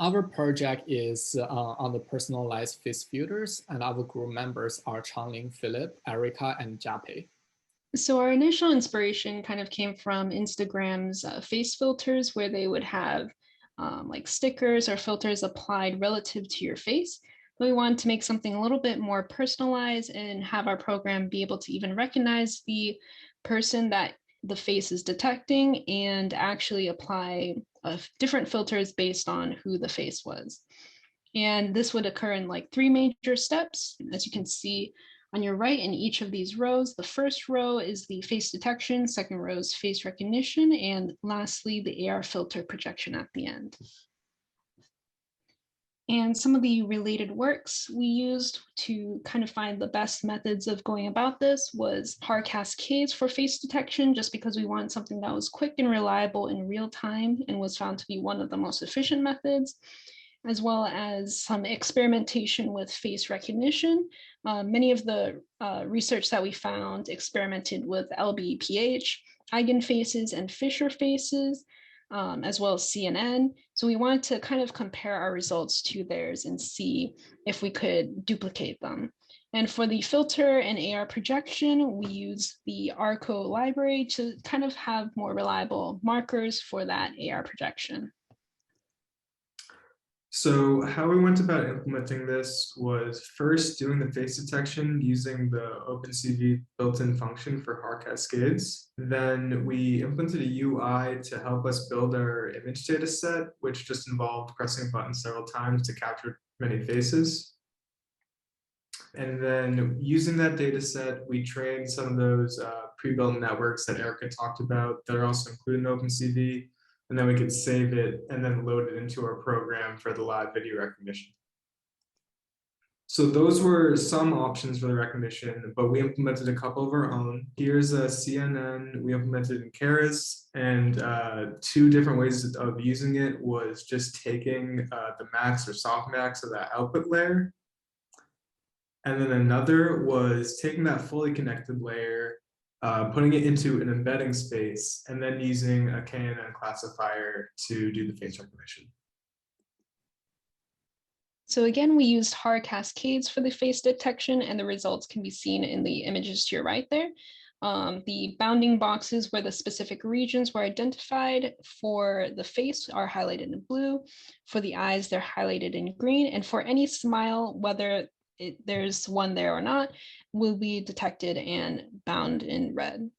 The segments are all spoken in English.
Our project is on the personalized face filters, and our group members are Changling, Philip, Erica, and Jiapei. So our initial inspiration kind of came from Instagram's face filters, where they would have like stickers or filters applied relative to your face. But we wanted to make something a little bit more personalized and have our program be able to even recognize the person that the face is detecting and actually apply different filters based on who the face was. And this would occur in like 3 major steps. As you can see on your right in each of these rows, the first row is the face detection, second row is face recognition, and lastly, the AR filter projection at the end. And some of the related works we used to kind of find the best methods of going about this was HAR cascades for face detection, just because we wanted something that was quick and reliable in real time and was found to be one of the most efficient methods, as well as some experimentation with face recognition. Many of the research that we found experimented with LBPH, eigenfaces, and Fisher faces, as well as CNN. So we wanted to kind of compare our results to theirs and see if we could duplicate them. And for the filter and AR projection, we use the AruCo library to kind of have more reliable markers for that AR projection. So how we went about implementing this was first doing the face detection using the OpenCV built-in function for HAR cascades. Then we implemented a UI to help us build our image data set, which just involved pressing a button several times to capture many faces. And then using that data set, we trained some of those pre-built networks that Erica talked about that are also included in OpenCV. And then we could save it and then load it into our program for the live video recognition. So those were some options for the recognition, but we implemented a couple of our own. Here's a CNN we implemented in Keras, and 2 different ways of using it was just taking the max or softmax of that output layer. And then another was taking that fully connected layer, putting it into an embedding space, and then using a KNN classifier to do the face recognition. So again, we used HAR cascades for the face detection, and the results can be seen in the images to your right there. The bounding boxes where the specific regions were identified for the face are highlighted in blue. For the eyes, they're highlighted in green. And for any smile, whether there's one there or not, will be detected and bound in red.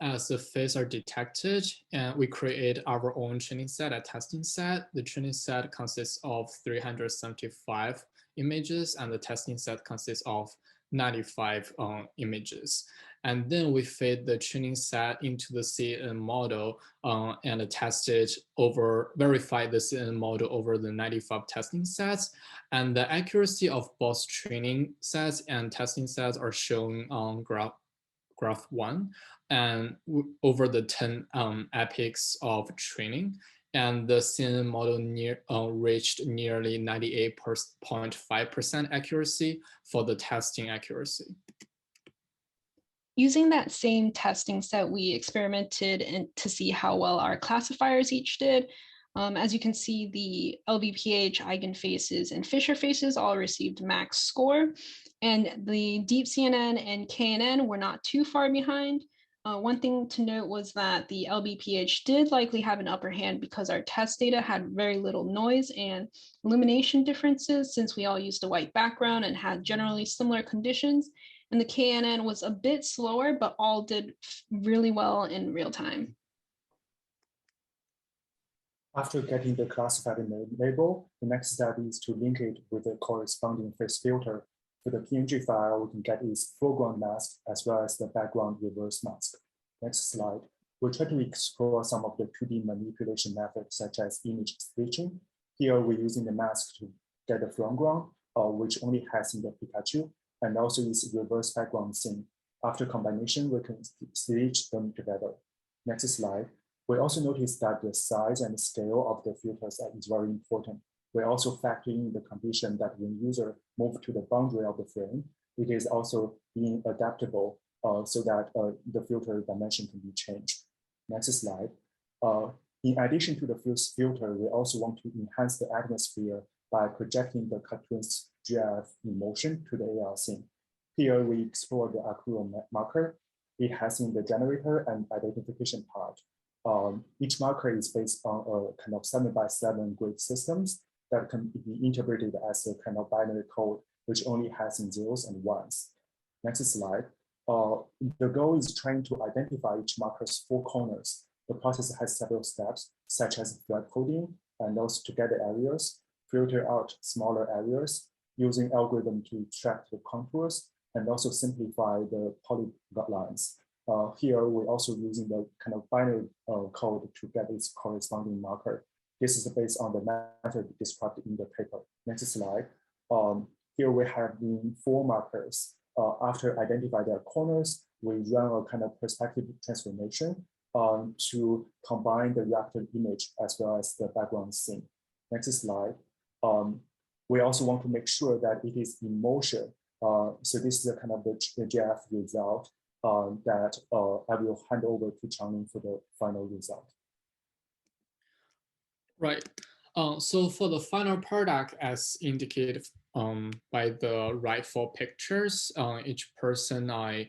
As the faces are detected, and we create our own training set and testing set. The training set consists of 375 images, and the testing set consists of 95 images. And then we feed the training set into the CNN model and verify the CNN model over the 95 testing sets. And the accuracy of both training sets and testing sets are shown on graph 1 and over the 10 epochs of training. And the CNN model reached nearly 98.5% accuracy for the testing accuracy. Using that same testing set, we experimented to see how well our classifiers each did. As you can see, the LBPH, eigenfaces, and Fisher faces all received max score, and the deep CNN and KNN were not too far behind. One thing to note was that the LBPH did likely have an upper hand because our test data had very little noise and illumination differences, since we all used a white background and had generally similar conditions. And the KNN was a bit slower, but all did really well in real time. After getting the classified label, the next step is to link it with the corresponding face filter. For the PNG file, we can get its foreground mask as well as the background reverse mask. Next slide. We'll try to explore some of the 2D manipulation methods, such as image stitching. Here, we're using the mask to get the foreground, which only has in the Pikachu, and also its reverse background scene. After combination, we can stitch them together. Next slide. We also noticed that the size and scale of the filters is very important. We also factor in the condition that when user move to the boundary of the frame, it is also being adaptable so that the filter dimension can be changed. Next slide. In addition to the fuse filter, we also want to enhance the atmosphere by projecting the cartoon's GIF in motion to the AR scene. Here we explore the AruCo marker. It has in the generator and identification part. Each marker is based on a kind of 7x7 grid systems that can be interpreted as a kind of binary code, which only has in zeros and ones. Next slide. The goal is trying to identify each marker's four corners. The process has several steps, such as flag coding and also to get the areas, filter out smaller areas, using algorithm to extract the contours, and also simplify the polygons. Here, we're also using the kind of binary code to get its corresponding marker. This is based on the method described in the paper. Next slide. Here we have the four markers. After identify their corners, we run a kind of perspective transformation to combine the reacted image as well as the background scene. Next slide. We also want to make sure that it is in motion. So this is a kind of the GIF result that I will hand over to Changling for the final result. Right. So for the final product, as indicated by the right four pictures, each person I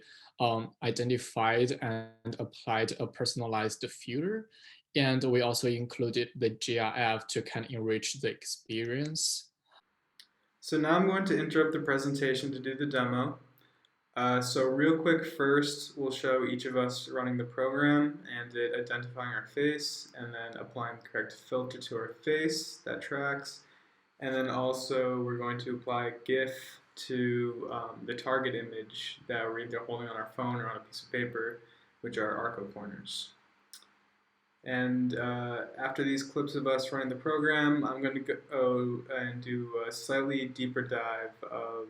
identified and applied a personalized filter. And we also included the GIF to kind of enrich the experience. So now I'm going to interrupt the presentation to do the demo. So real quick, first we'll show each of us running the program and it identifying our face and then applying the correct filter to our face that tracks. And then also we're going to apply a GIF to the target image that we're either holding on our phone or on a piece of paper, which are AruCo corners. And after these clips of us running the program, I'm going to go and do a slightly deeper dive of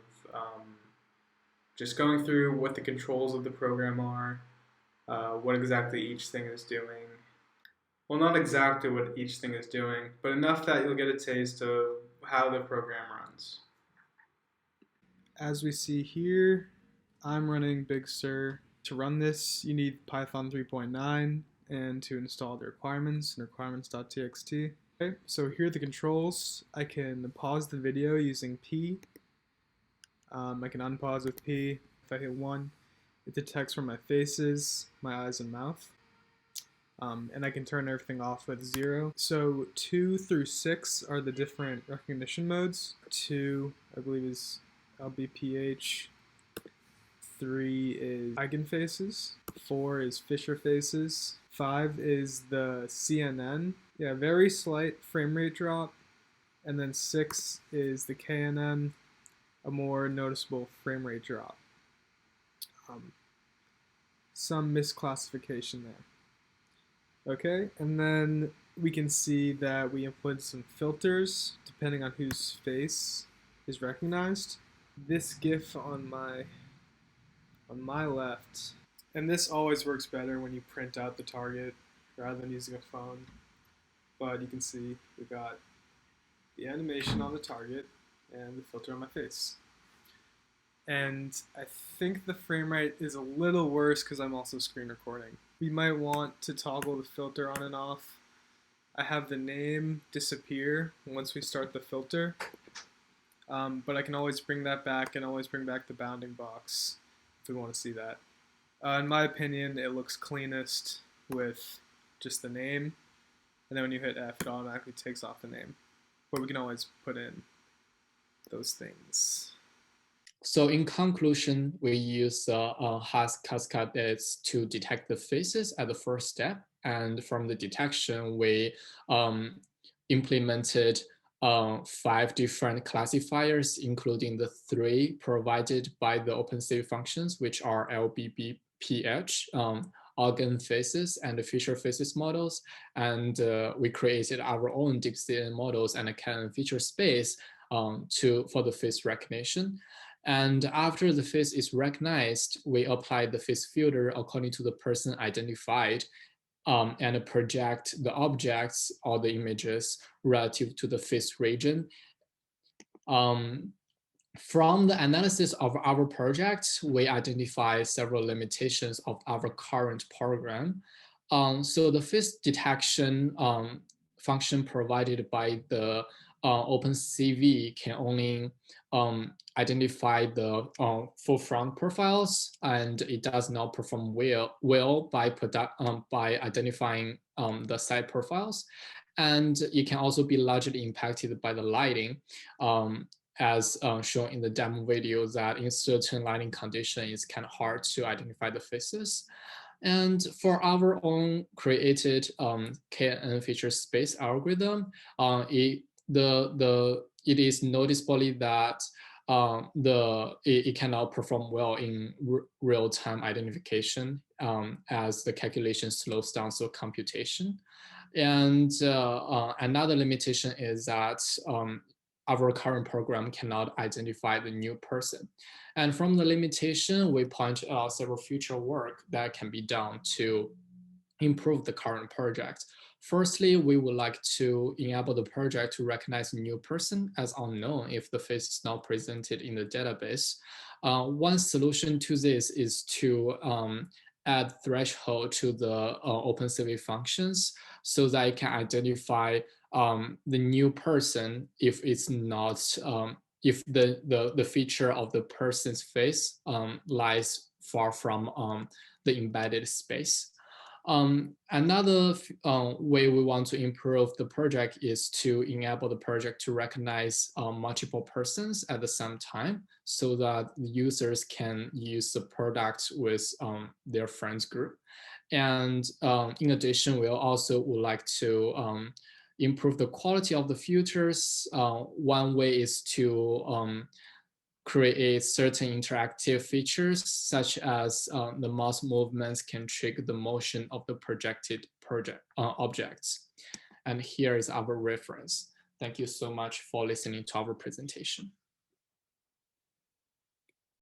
just going through what the controls of the program are, what exactly each thing is doing. Well, not exactly what each thing is doing, but enough that you'll get a taste of how the program runs. As we see here, I'm running Big Sur. To run this, you need Python 3.9 and to install the requirements in requirements.txt. Okay, so here are the controls. I can pause the video using P. I can unpause with P. If I hit 1, it detects where my face is, my eyes and mouth. And I can turn everything off with 0. So 2 through 6 are the different recognition modes. 2, I believe, is LBPH. 3 is eigenfaces. 4 is Fisher faces. 5 is the CNN. Yeah, very slight frame rate drop. And then 6 is the KNN, a more noticeable frame rate drop. Some misclassification there. Okay, and then we can see that we input some filters depending on whose face is recognized. This GIF on my left, and this always works better when you print out the target rather than using a phone. But you can see we got the animation on the target and the filter on my face. And I think the frame rate is a little worse because I'm also screen recording. We might want to toggle the filter on and off. I have the name disappear once we start the filter, but I can always bring that back and always bring back the bounding box if we want to see that. In my opinion, it looks cleanest with just the name, and then when you hit F, it automatically takes off the name. But we can always put in those things. So in conclusion, we use Haas cascades to detect the faces at the first step. And from the detection, we implemented 5 different classifiers, including the 3 provided by the OpenCV functions, which are LBBPH, organ faces, and the Fisher faces models. And we created our own deep CNN models and a Canon feature space for the face recognition. And after the face is recognized, we apply the face filter according to the person identified and project the objects or the images relative to the face region. From the analysis of our project, we identify several limitations of our current program. So the face detection function provided by the OpenCV can only identify the full front profiles, and it does not perform well by identifying the side profiles. And it can also be largely impacted by the lighting, as shown in the demo video, that in certain lighting conditions, it's kind of hard to identify the faces. And for our own created KNN feature space algorithm, it is noticeably that it cannot perform well in real-time identification as the calculation slows down so computation. And another limitation is that our current program cannot identify the new person. And from the limitation, we point out several future work that can be done to improve the current project. Firstly, we would like to enable the project to recognize a new person as unknown if the face is not presented in the database. One solution to this is to add threshold to the OpenCV functions so that it can identify the new person if it's not if the feature of the person's face lies far from the embedded space. Another way we want to improve the project is to enable the project to recognize multiple persons at the same time so that the users can use the product with their friends group. And in addition, we also would like to improve the quality of the filters. One way is to create certain interactive features, such as the mouse movements can trigger the motion of the projected objects. And here is our reference. Thank you so much for listening to our presentation.